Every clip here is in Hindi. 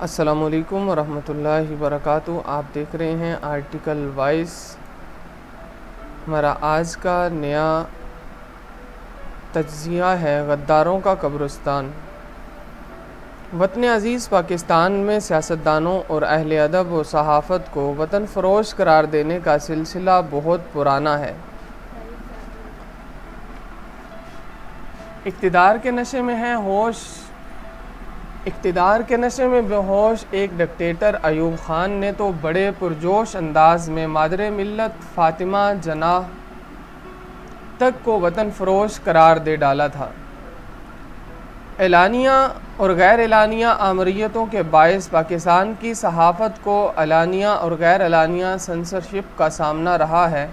अस्सलामुअलैकुम वरहमतुल्लाहि वबरकातुहू। आप देख रहे हैं आर्टिकल वाइस। हमारा आज का नया तज्ज़िया है गद्दारों का कब्रिस्तान। वतन अज़ीज़ पाकिस्तान में सियासतदानों और अहले अदब व सहाफ़त को वतन फ़रोश करार देने का सिलसिला बहुत पुराना है। इक़्तिदार के नशे में बेहोश एक डिक्टेटर अयूब ख़ान ने तो बड़े पुरजोश अंदाज में मादरे मिल्लत फ़ातिमा जनाह तक को वतन फ़रोश करार दे डाला था। एलानिया और गैर एलानिया आमरीतों के बायस पाकिस्तान की सहाफ़त को एलानिया और गैर एलानिया सेंसरशिप का सामना रहा है।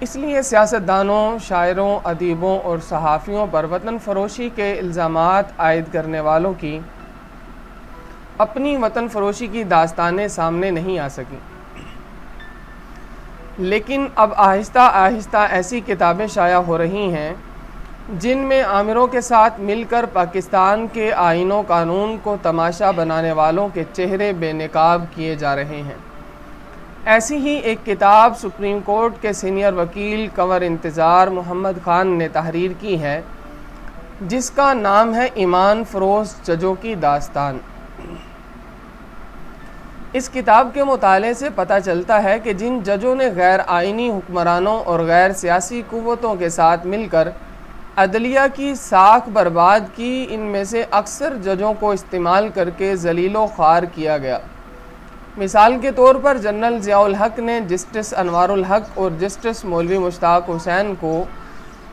इसलिए सियासतदानों, शायरों, अदीबों और सहाफ़ियों पर वतन फ़रोशी के इल्ज़ामात आयद करने वालों की अपनी वतन फ़रोशी की दास्तानें सामने नहीं आ सकीं। लेकिन अब आहिस्ता आहिस्ता ऐसी किताबें शाया हो रही हैं जिनमें आमिरों के साथ मिलकर पाकिस्तान के आईनों कानून को तमाशा बनाने वालों के चेहरे बेनकाब किए जा रहे हैं। ऐसी ही एक किताब सुप्रीम कोर्ट के सीनियर वकील कंवर इंतज़ार मोहम्मद ख़ान ने तहरीर की है, जिसका नाम है ईमान फ़रोश जजों की दास्तान। इस किताब के मुताले से पता चलता है कि जिन जजों ने गैर आइनी हुक्मरानों और गैर सियासी क़ुव्वतों के साथ मिलकर अदलिया की साख बर्बाद की, इनमें से अक्सर जजों को इस्तेमाल करके ज़लीलो ख़ार किया गया। मिसाल के तौर पर जनरल ज़ियाउल हक ने जस्टिस अनवारुल हक और जस्टिस मौलवी मुश्ताक हुसैन को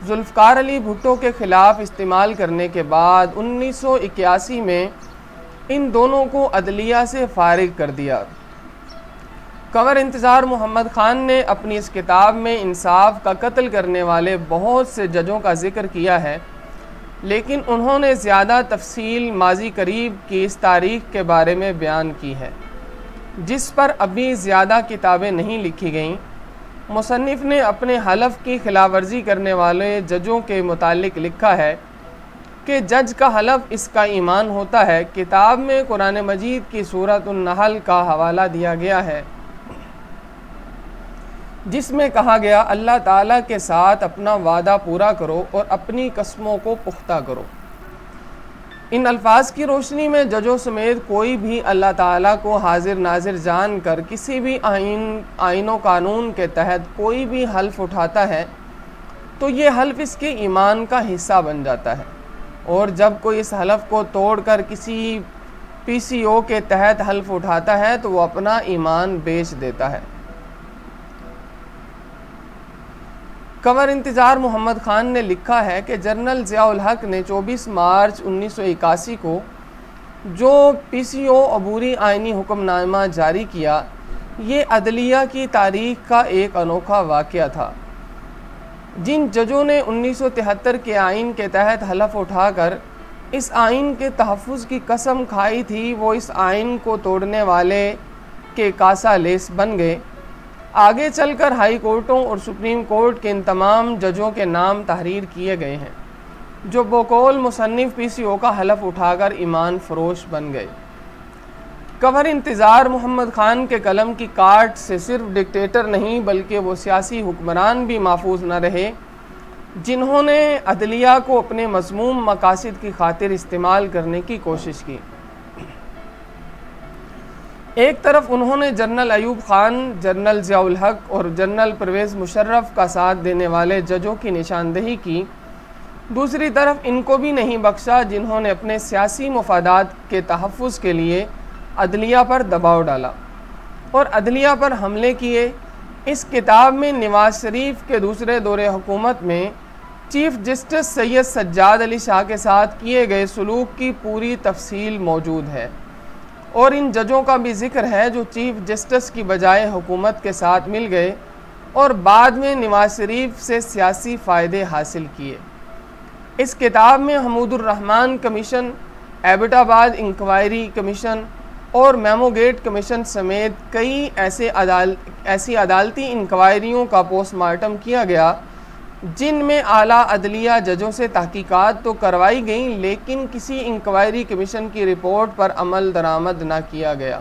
जुल्फ़कार अली भुट्टो के ख़िलाफ़ इस्तेमाल करने के बाद 1981 में इन दोनों को अदलिया से फ़ारिग कर दिया। कंवर इंतज़ार मोहम्मद ख़ान ने अपनी इस किताब में इंसाफ का कत्ल करने वाले बहुत से जजों का ज़िक्र किया है, लेकिन उन्होंने ज़्यादा तफसील माजी करीब की इस तारीख़ के बारे में बयान की है, जिस पर अभी ज़्यादा किताबें नहीं लिखी गईं। मुसन्निफ़ ने अपने हलफ की खिलाफवर्जी करने वाले जजों के मुतालिक लिखा है कि जज का हलफ इसका ईमान होता है। किताब में कुरान मजीद की सूरत अन-नहल का हवाला दिया गया है, जिसमें कहा गया, अल्लाह ताला के साथ अपना वादा पूरा करो और अपनी कसमों को पुख्ता करो। इन अल्फाज की रोशनी में जजों समेत कोई भी अल्लाह ताला को हाजिर नाजिर जान कर किसी भी आईनो कानून के तहत कोई भी हल्फ उठाता है तो ये हल्फ इसके ईमान का हिस्सा बन जाता है, और जब कोई इस हल्फ को तोड़कर किसी PCO के तहत हल्फ उठाता है तो वो अपना ईमान बेच देता है। कंवर इंतज़ार मोहम्मद ख़ान ने लिखा है कि जनरल ज़ियाउल हक ने 24 मार्च 1981 को जो PCO अबूरी आइनी हुक्मनामा जारी किया, ये अदलिया की तारीख़ का एक अनोखा वाक़या था। जिन जजों ने 1973 के आइन के तहत हलफ उठाकर इस आइन के तहफ़्फ़ुज़ की कसम खाई थी, वो इस आइन को तोड़ने वाले के कासा लेस बन गए। आगे चलकर हाई कोर्टों और सुप्रीम कोर्ट के इन तमाम जजों के नाम तहरीर किए गए हैं, जो बकौल मुसन्निफ़ PCO का हलफ उठाकर ईमान फ़रोश बन गए। कंवर इंतज़ार मोहम्मद ख़ान के कलम की काट से सिर्फ डिक्टेटर नहीं बल्कि वो सियासी हुक्मरान भी महफूज न रहे, जिन्होंने अदलिया को अपने मज़मूम मकासद की खातिर इस्तेमाल करने की कोशिश की। एक तरफ उन्होंने जनरल अयूब ख़ान, जनरल ज़ियाउल हक और जनरल परवेज़ मुशर्रफ का साथ देने वाले जजों की निशानदेही की, दूसरी तरफ इनको भी नहीं बख्शा जिन्होंने अपने सियासी मुफादात के तहफ़्फ़ुज़ के लिए अदलिया पर दबाव डाला और अदलिया पर हमले किए। इस किताब में नवाज शरीफ के दूसरे दौरे हुकूमत में चीफ़ जस्टिस सैयद सज्जाद अली शाह के साथ किए गए सलूक की पूरी तफसील मौजूद है, और इन जजों का भी जिक्र है जो चीफ़ जस्टिस की बजाय हुकूमत के साथ मिल गए और बाद में नवाज शरीफ से सियासी फ़ायदे हासिल किए। इस किताब में Hamidur Rahman commission, Abbottabad inquiry commission और मेमोगेट कमीशन समेत कई ऐसी अदालती इंक्वायरियों का पोस्टमार्टम किया गया जिनमें आला अदलिया जजों से तहकीकात तो करवाई गई, लेकिन किसी इंक्वायरी कमीशन की रिपोर्ट पर अमल दरामद न किया गया।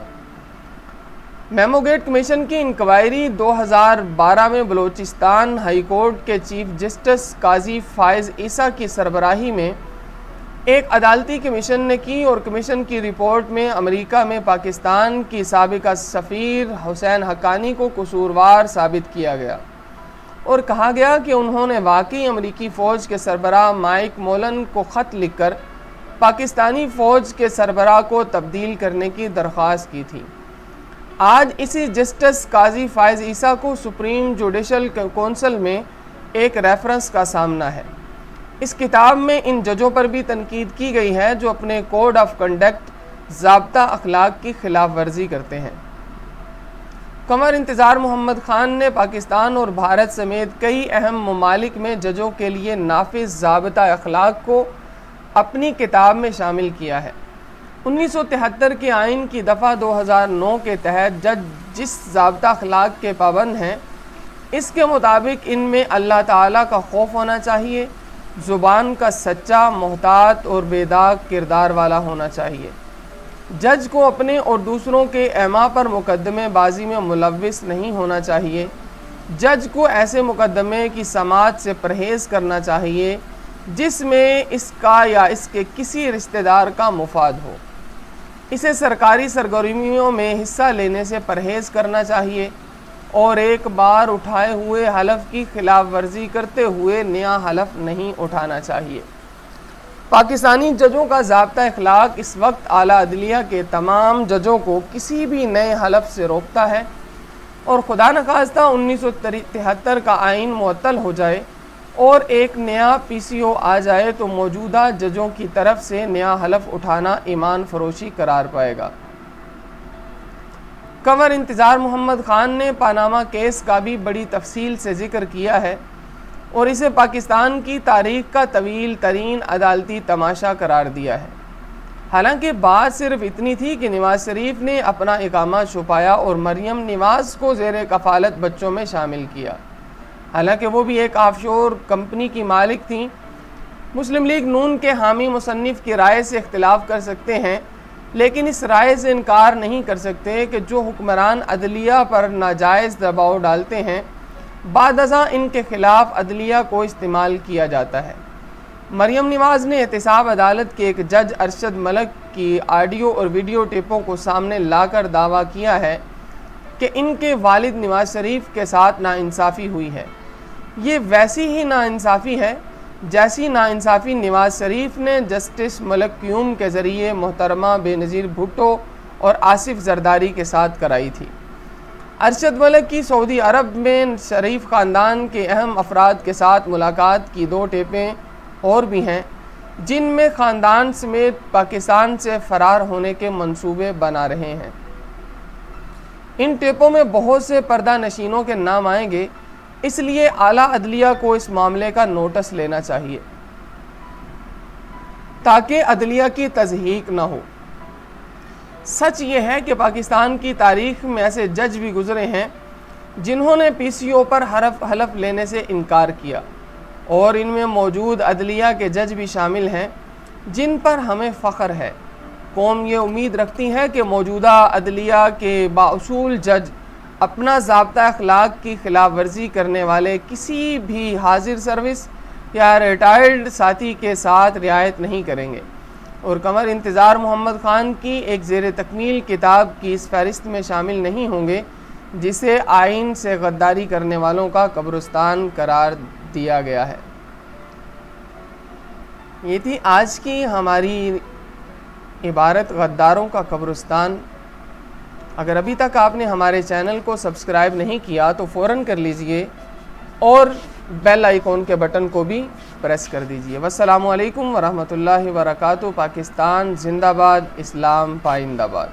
मेमोगेट कमीशन की इंक्वायरी 2012 में बलूचिस्तान हाई कोर्ट के चीफ जस्टिस काजी फायज़ ईसा की सरबराही में एक अदालती कमीशन ने की और कमीशन की रिपोर्ट में अमेरिका में पाकिस्तान की साबिका सफ़ीर हुसैन हक्कानी को कसूरवार साबित किया गया और कहा गया कि उन्होंने वाकई अमेरिकी फ़ौज के सरबराह माइक मोलन को ख़त लिखकर पाकिस्तानी फ़ौज के सरबराह को तब्दील करने की दरख्वास्त की थी। आज इसी जस्टिस काजी फायज़ ईसा को सुप्रीम जुडिशल कौंसिल में एक रेफरेंस का सामना है। इस किताब में इन जजों पर भी तनकीद की गई है जो अपने कोड ऑफ कंडक्ट ज़ाब्ता अखलाक की खिलाफ वर्जी करते हैं। कमर इंतज़ार मोहम्मद ख़ान ने पाकिस्तान और भारत समेत कई अहम ममालिक में जजों के लिए नाफिज ज़ाब्ता अखलाक को अपनी किताब में शामिल किया है। 1973 के आइन की दफ़ा 2009 के तहत जज जिस ज़ाब्ता अखलाक के पाबंद हैं, इसके मुताबिक इनमें अल्लाह ताला का खौफ होना चाहिए, ज़ुबान का सच्चा, मोहतात और बेदाग किरदार वाला होना चाहिए। जज को अपने और दूसरों के एमा पर मुकदमे बाजी में मुलव्विस नहीं होना चाहिए। जज को ऐसे मुकदमे की समाअत से परहेज़ करना चाहिए जिसमें इसका या इसके किसी रिश्तेदार का मुफाद हो। इसे सरकारी सरगर्मियों में हिस्सा लेने से परहेज़ करना चाहिए और एक बार उठाए हुए हलफ की खिलाफ वर्जी करते हुए नया हलफ नहीं उठाना चाहिए। पाकिस्तानी जजों का ज़ाब्ता अखलाक इस वक्त आला अदलिया के तमाम जजों को किसी भी नए हलफ से रोकता है और खुदा न खास्ता 1973 का आइन मुअत्तल हो जाए और एक नया PCO आ जाए तो मौजूदा जजों की तरफ से नया हलफ उठाना ईमान फरोशी करार पाएगा। कमर इंतज़ार मोहम्मद ख़ान ने पानामा केस का भी बड़ी तफसील से ज़िक्र किया है और इसे पाकिस्तान की तारीख़ का तवील तरीन अदालती तमाशा करार दिया है। हालांकि बात सिर्फ इतनी थी कि नवाज शरीफ ने अपना इकामा छुपाया और मरियम नवाज को ज़ेर कफ़ालत बच्चों में शामिल किया। हालांकि वो भी एक ऑफशोर कंपनी की मालिक थी। मुस्लिम लीग नून के हामी मुसन्निफ़ की राय से इख्तिलाफ़ कर सकते हैं, लेकिन इस राय से इनकार नहीं कर सकते कि जो हुक्मरान अदलिया पर नाजायज़ दबाव डालते हैं, बादअज़ां इनके ख़िलाफ़ अदलिया को इस्तेमाल किया जाता है। मरियम नवाज ने एहतिसाब अदालत के एक जज अरशद मलिक की ऑडियो और वीडियो टेपों को सामने लाकर दावा किया है कि इनके वालिद नवाज शरीफ के साथ नाइंसाफ़ी हुई है। ये वैसी ही नाइंसाफ़ी है जैसी नाइंसाफ़ी नवाज शरीफ ने जस्टिस मलिक क्यूम के ज़रिए मोहतरमा बेनज़ीर भुट्टो और आसिफ जरदारी के साथ कराई थी। अरशद मलिक की सऊदी अरब में शरीफ ख़ानदान के अहम अफराद के साथ मुलाकात की 2 टेपें और भी हैं जिनमें ख़ानदान समेत पाकिस्तान से फ़रार होने के मंसूबे बना रहे हैं। इन टेपों में बहुत से पर्दा नशीनों के नाम आएंगे, इसलिए आला अदलिया को इस मामले का नोटिस लेना चाहिए ताकि अदलिया की तज़हीक न हो। सच ये है कि पाकिस्तान की तारीख़ में ऐसे जज भी गुज़रे हैं जिन्होंने PCO पर हलफ लेने से इनकार किया और इनमें मौजूद अदलिया के जज भी शामिल हैं जिन पर हमें फ़ख्र है। कौम ये उम्मीद रखती है कि मौजूदा अदलिया के बाउसूल जज अपना ज़ाब्ता अखलाक की खिलाफ वर्जी करने वाले किसी भी हाजिर सर्विस या रिटायर्ड साथी के साथ रियायत नहीं करेंगे और कमर इंतज़ार मोहम्मद ख़ान की एक ज़ेर तकमील किताब की इस फहरिस्त में शामिल नहीं होंगे जिसे आइन से गद्दारी करने वालों का कब्रिस्तान करार दिया गया है। ये थी आज की हमारी इबारत गद्दारों का कब्रिस्तान। अगर अभी तक आपने हमारे चैनल को सब्सक्राइब नहीं किया तो फ़ौरन कर लीजिए और बेल आइकॉन के बटन को भी प्रेस कर दीजिए। वस्सलामु अलैकुम वरहमतुल्लाहि वबरकातुहू। पाकिस्तान जिंदाबाद, इस्लाम पाइंदाबाद।